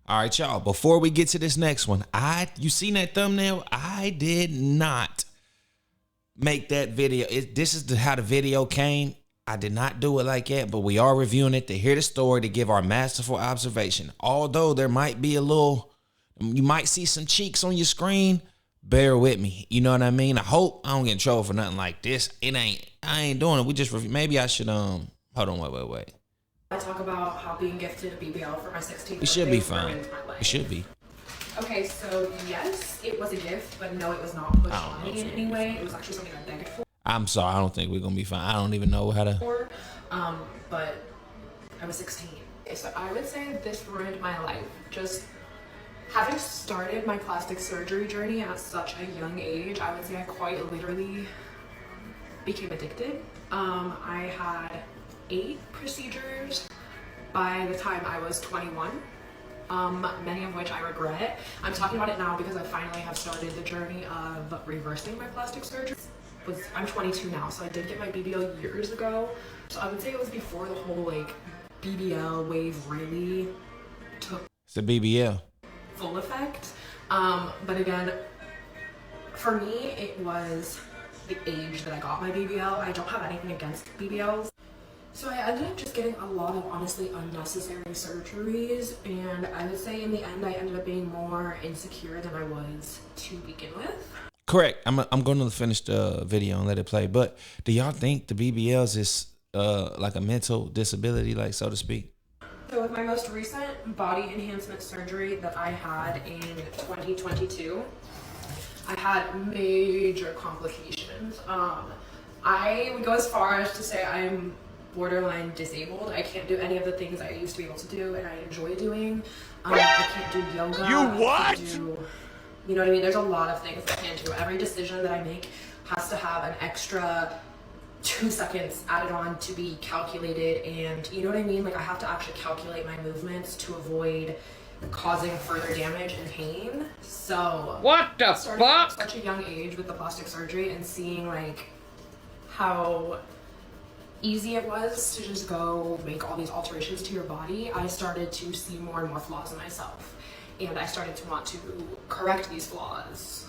All right, y'all. Before we get to this next one, you seen that thumbnail? I did not make that video. This is how the video came. I did not do it like that, but we are reviewing it to hear the story, to give our masterful observation. Although there might be you might see some cheeks on your screen, bear with me. You know what I mean? I hope I don't get in trouble for nothing like this. I ain't doing it. We just maybe I should hold on, wait. I talk about how being gifted a BBL for my 16th We should be fine. We should be. Okay, so yes, it was a gift, but no, it was not pushed on me in any way. It was actually something I begged for. I'm sorry, I don't think we're gonna be fine. I don't even know how to. But I was 16. So I would say this ruined my life. Just having started my plastic surgery journey at such a young age, I would say I quite literally became addicted. I had 8 procedures by the time I was 21. Many of which I regret. I'm talking about it now because I finally have started the journey of reversing my plastic surgery. I'm 22 now, so I did get my BBL years ago. So I would say it was before the whole BBL wave really took It's the BBL full effect. But again, for me, it was the age that I got my BBL. I don't have anything against BBLs. So I ended up just getting a lot of honestly unnecessary surgeries, and I would say in the end I ended up being more insecure than I was to begin with. Correct. I'm going to finish the video and let it play. But do y'all think the BBLs is like a mental disability, like so to speak? So with my most recent body enhancement surgery that I had in 2022, I had major complications. I would go as far as to say I'm borderline disabled. I can't do any of the things I used to be able to do and I enjoy doing. I can't do yoga. You what? You know what I mean? There's a lot of things I can't do. Every decision that I make has to have an extra 2 seconds added on to be calculated, and you know what I mean? I have to actually calculate my movements to avoid causing further damage and pain. So what the fuck? At such a young age with the plastic surgery and seeing how easy it was to just go make all these alterations to your body, I started to see more and more flaws in myself. And I started to want to correct these flaws.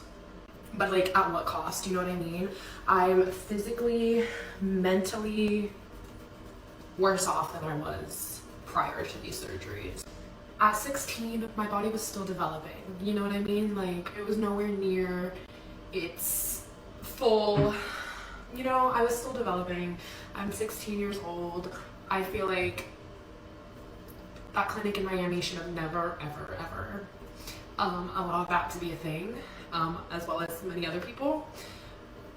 But at what cost? You know what I mean? I'm physically, mentally worse off than I was prior to these surgeries. At 16, my body was still developing. You know what I mean? It was nowhere near its full, I was still developing. I'm 16 years old. I feel like that clinic in Miami should have never, ever, ever allowed that to be a thing, as well as many other people.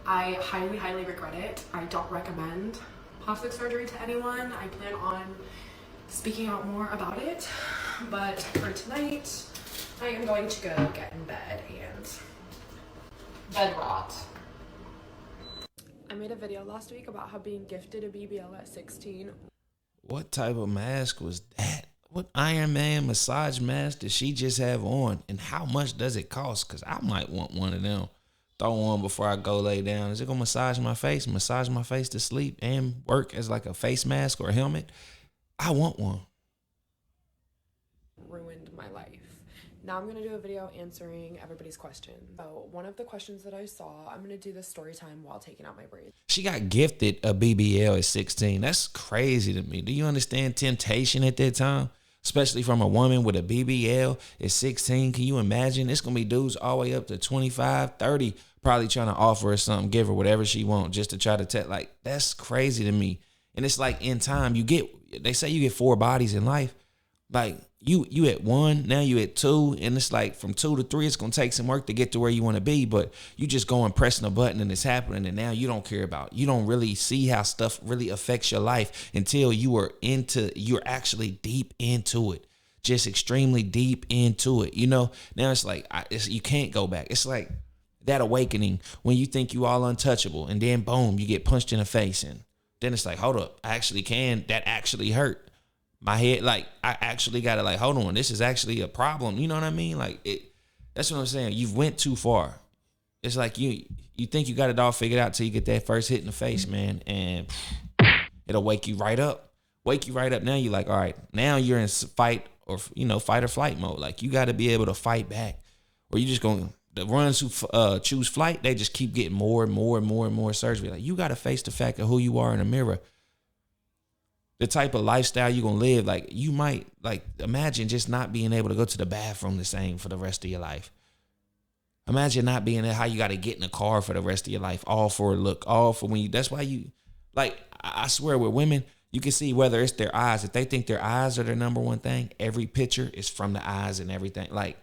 I highly, highly regret it. I don't recommend plastic surgery to anyone. I plan on speaking out more about it, but for tonight, I am going to go get in bed and bed rot. I made a video last week about how being gifted a BBL at 16. What type of mask was that? What Iron Man massage mask did she just have on? And how much does it cost? Because I might want one of them. Throw one before I go lay down. Is it going to massage my face to sleep and work as a face mask or a helmet? I want one. Ruined my life. Now I'm going to do a video answering everybody's questions. So one of the questions that I saw, I'm going to do this story time while taking out my braids. She got gifted a BBL at 16. That's crazy to me. Do you understand temptation at that time? Especially from a woman with a BBL at 16. Can you imagine? It's going to be dudes all the way up to 25, 30, probably trying to offer her something, give her whatever she wants just to try to tell. That's crazy to me. And it's in time, they say you get 4 bodies in life. You at 1, now you at 2, and it's from 2 to 3, it's gonna take some work to get to where you want to be, but you just go and pressing a button and it's happening, and now you don't care about it. You don't really see how stuff really affects your life until you're actually deep into it, just extremely deep into it. Now it's you can't go back. It's that awakening when you think you all untouchable, and then boom, you get punched in the face, and then it's hold up, I actually can. That actually hurt. My head, I actually got to hold on, this is actually a problem. You know what I mean? That's what I'm saying. You've went too far. It's you think you got it all figured out till you get that first hit in the face, man. And it'll wake you right up. Now you're all right, now you're in fight or fight or flight mode. Like you got to be able to fight back, or you just going the runs who choose flight, they just keep getting more and more and more and more surgery. Like you got to face the fact of who you are in the mirror, the type of lifestyle you're gonna live. Like you might like imagine just not being able to go to the bathroom the same for the rest of your life. Imagine not being there, how you got to get in a car for the rest of your life, all for a look, all for when you. That's why you, like, I swear with women, you can see whether it's their eyes. If they think their eyes are their number one thing, every picture is from the eyes and everything. Like,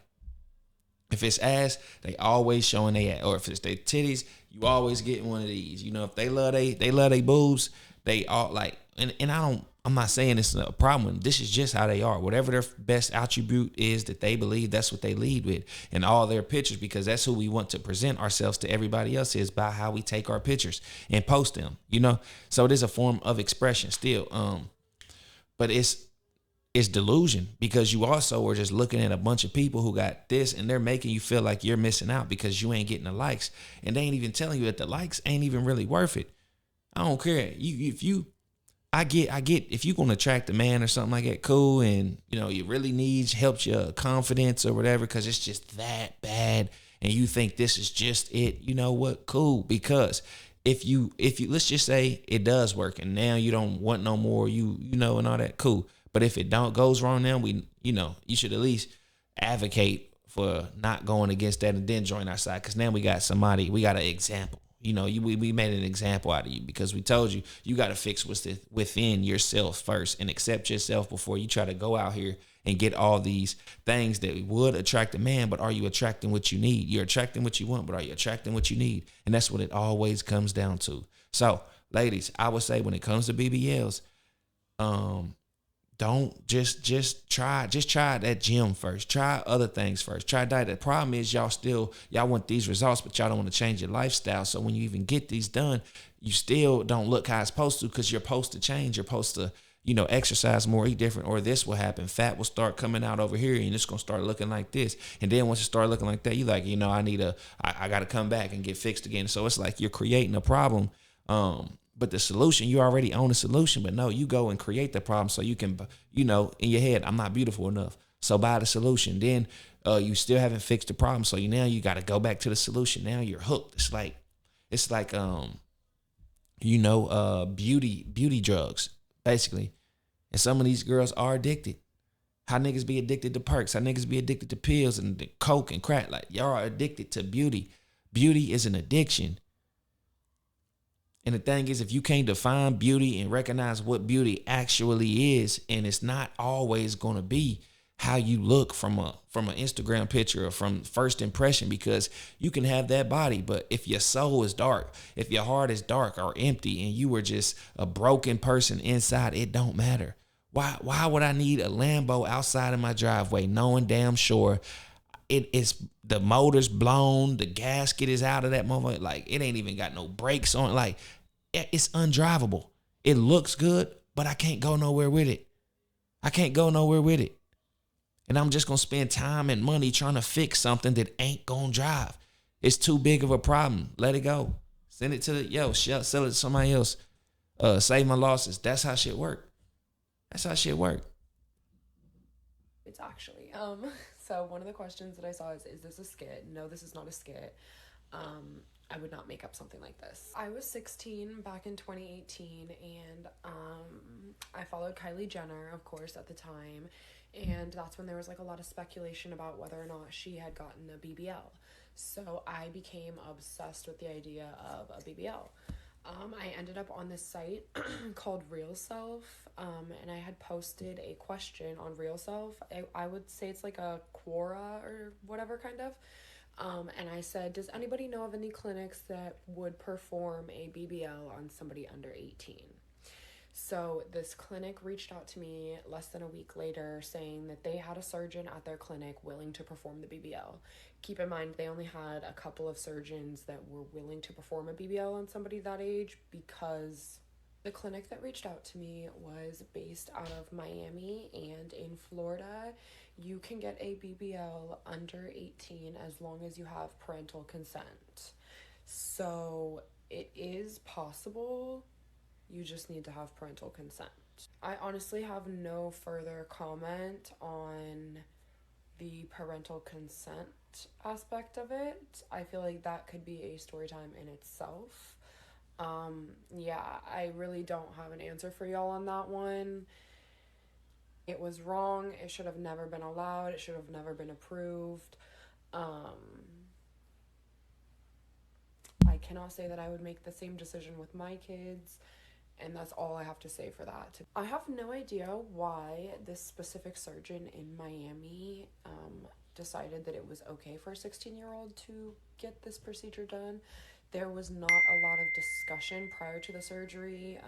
if it's ass, they always showing their ass. Or if it's their titties, you always getting one of these. If they love they boobs, they all like, and I'm not saying it's a problem. This is just how they are. Whatever their best attribute is that they believe, that's what they lead with in all their pictures, because that's who we want to present ourselves to everybody else is by how we take our pictures and post them, So it is a form of expression still. But it's delusion, because you also are just looking at a bunch of people who got this and they're making you feel like you're missing out because you ain't getting the likes, and they ain't even telling you that the likes ain't even really worth it. I don't care. I get if you're gonna attract a man or something like that, cool, and you really needs helps your confidence or whatever, because it's just that bad, and you think this is just it. You know what? Cool, because if you let's just say it does work, and now you don't want no more, and all that, cool. But if it goes wrong, now you should at least advocate for not going against that and then join our side, because now we got an example. We made an example out of you, because we told you got to fix what's within yourself first and accept yourself before you try to go out here and get all these things that would attract a man. But are you attracting what you need? You're attracting what you want, but are you attracting what you need? And that's what it always comes down to. So, ladies, I would say when it comes to BBLs, don't just try that gym first. Try other things first. Try diet. The problem is y'all want these results, but y'all don't want to change your lifestyle. So when you even get these done, you still don't look how it's supposed to, because you're supposed to change. You're supposed to, exercise more, eat different, or this will happen. Fat will start coming out over here, and it's gonna start looking like this. And then once you start looking like that, you like, I gotta come back and get fixed again. So it's like you're creating a problem. But the solution, you already own the solution, but no, you go and create the problem so you can, in your head, I'm not beautiful enough. So buy the solution. Then you still haven't fixed the problem. So now you got to go back to the solution. Now you're hooked. It's like beauty drugs, basically. And some of these girls are addicted. How niggas be addicted to perks. How niggas be addicted to pills and coke and crack. Like, y'all are addicted to beauty. Beauty is an addiction. And the thing is, if you can't define beauty and recognize what beauty actually is, and it's not always going to be how you look from an Instagram picture or from first impression, because you can have that body, but if your soul is dark, if your heart is dark or empty, and you were just a broken person inside, it don't matter. Why would I need a Lambo outside of my driveway, knowing damn sure it's the motor's blown, the gasket is out of that moment, like it ain't even got no brakes on it, like it's undrivable. It looks good, but I can't go nowhere with it. And I'm just gonna spend time and money trying to fix something that ain't gonna drive. It's too big of a problem. Let it go. Send it to sell it to somebody else. Save my losses. That's how shit work. It's actually. So one of the questions that I saw is this a skit? No, this is not a skit. I would not make up something like this. I was 16 back in 2018, and I followed Kylie Jenner, of course, at the time, and that's when there was like a lot of speculation about whether or not she had gotten a BBL. So I became obsessed with the idea of a BBL. I ended up on this site called Real Self, and I had posted a question on Real Self. I would say it's like a Quora or whatever kind of. And I said, does anybody know of any clinics that would perform a BBL on somebody under 18? So this clinic reached out to me less than a week later saying that they had a surgeon at their clinic willing to perform the BBL. Keep in mind, they only had a couple of surgeons that were willing to perform a BBL on somebody that age, because the clinic that reached out to me was based out of Miami, and in Florida, you can get a BBL under 18 as long as you have parental consent. So it is possible. You just need to have parental consent. I honestly have no further comment on the parental consent aspect of it. I feel like that could be a story time in itself. Yeah, I really don't have an answer for y'all on that one. It was wrong. It should have never been allowed. It should have never been approved. I cannot say that I would make the same decision with my kids, and that's all I have to say for that. I have no idea why this specific surgeon in Miami decided that it was okay for a 16-year-old to get this procedure done. There was not a lot of discussion prior to the surgery.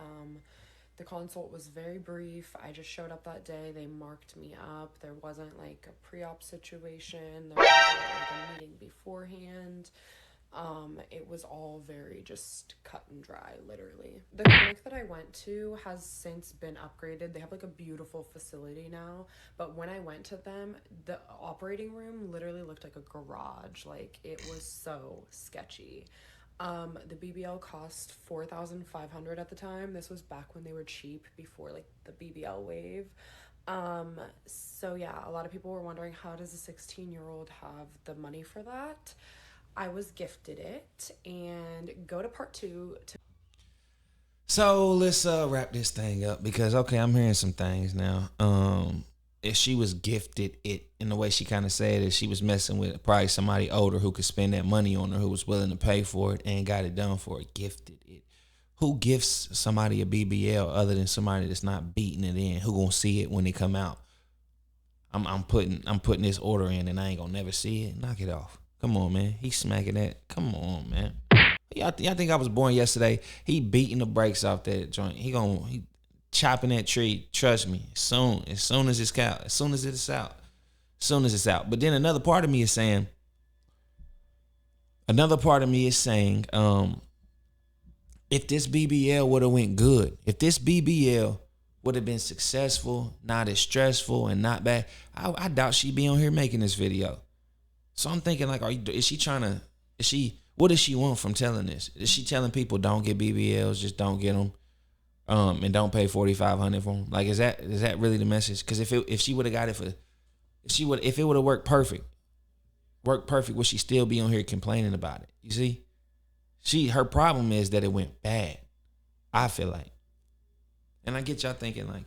The consult was very brief. I just showed up that day. They marked me up. There wasn't like a pre-op situation. There wasn't like a meeting beforehand. It was all very just cut and dry, literally. The clinic that I went to has since been upgraded. They have like a beautiful facility now. But when I went to them, the operating room literally looked like a garage. Like, it was so sketchy. The BBL cost $4,500 at the time. This was back when they were cheap, before like the BBL wave. So yeah, a lot of people were wondering, how does a 16-year-old have the money for that? I was gifted it, and go to part 2 to. So let's wrap this thing up, because okay, I'm hearing some things now. If she was gifted it, in the way she kind of said it, she was messing with probably somebody older who could spend that money on her, who was willing to pay for it and got it done for her. Gifted it. Who gifts somebody a BBL other than somebody that's not beating it in? Who gonna see it when they come out? I'm putting this order in and I ain't gonna never see it. Knock it off. Come on, man. He smacking that. Come on, man. Y'all think I was born yesterday? He beating the brakes off that joint. He chopping that tree. Trust me. As soon as it's out. As soon as it's out. But then another part of me is saying, if this BBL would have went good, if this BBL would have been successful, not as stressful and not bad, I doubt she'd be on here making this video. So I'm thinking, like, what does she want from telling this? Is she telling people don't get BBLs, just don't get them, and don't pay $4,500 for them? Like, is that really the message? Because if she would have got it if it would have worked perfect, would she still be on here complaining about it? You see, her problem is that it went bad. I feel like. And I get y'all thinking, like,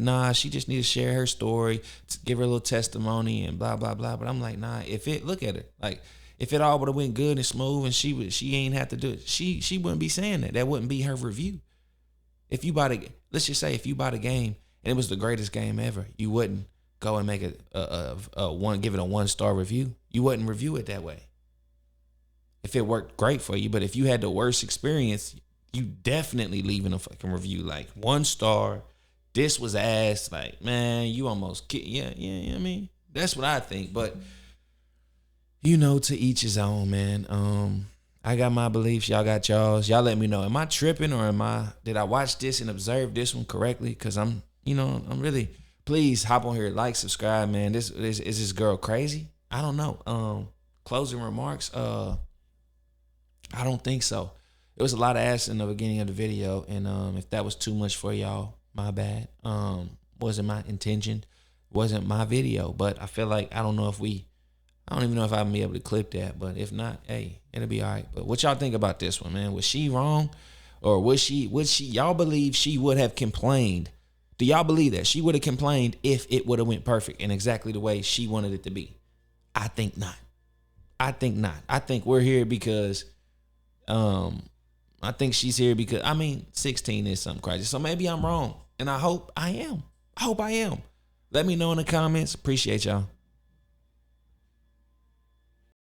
nah, she just need to share her story, to give her a little testimony and blah, blah, blah. But I'm like, nah, look at her. Like, if it all would have went good and smooth and she ain't have to do it, she wouldn't be saying that. That wouldn't be her review. Let's just say if you bought a game and it was the greatest game ever, you wouldn't go and make give it a 1-star review. You wouldn't review it that way. If it worked great for you, but if you had the worst experience, you definitely leaving a fucking review like 1 star. This was ass. Like, man, you almost yeah. I mean, that's what I think. But to each his own, man. I got my beliefs. Y'all got y'all's. Y'all let me know. Am I tripping or did I watch this and observe this one correctly? Because I'm really. Please hop on here, like, subscribe, man. Is this girl crazy? I don't know. Closing remarks. I don't think so. It was a lot of ass in the beginning of the video, and if that was too much for y'all, my bad. Wasn't my intention. Wasn't my video, but I feel like I don't even know if I'll be able to clip that, but if not, hey, it'll be all right. But what y'all think about this one, man? Was she wrong, or would she? Y'all believe she would have complained? Do y'all believe that she would have complained if it would have went perfect and exactly the way she wanted it to be? I think not. I think we're here because, I think she's here because, 16 is something crazy. So maybe I'm wrong. And I hope I am. Let me know in the comments. Appreciate y'all.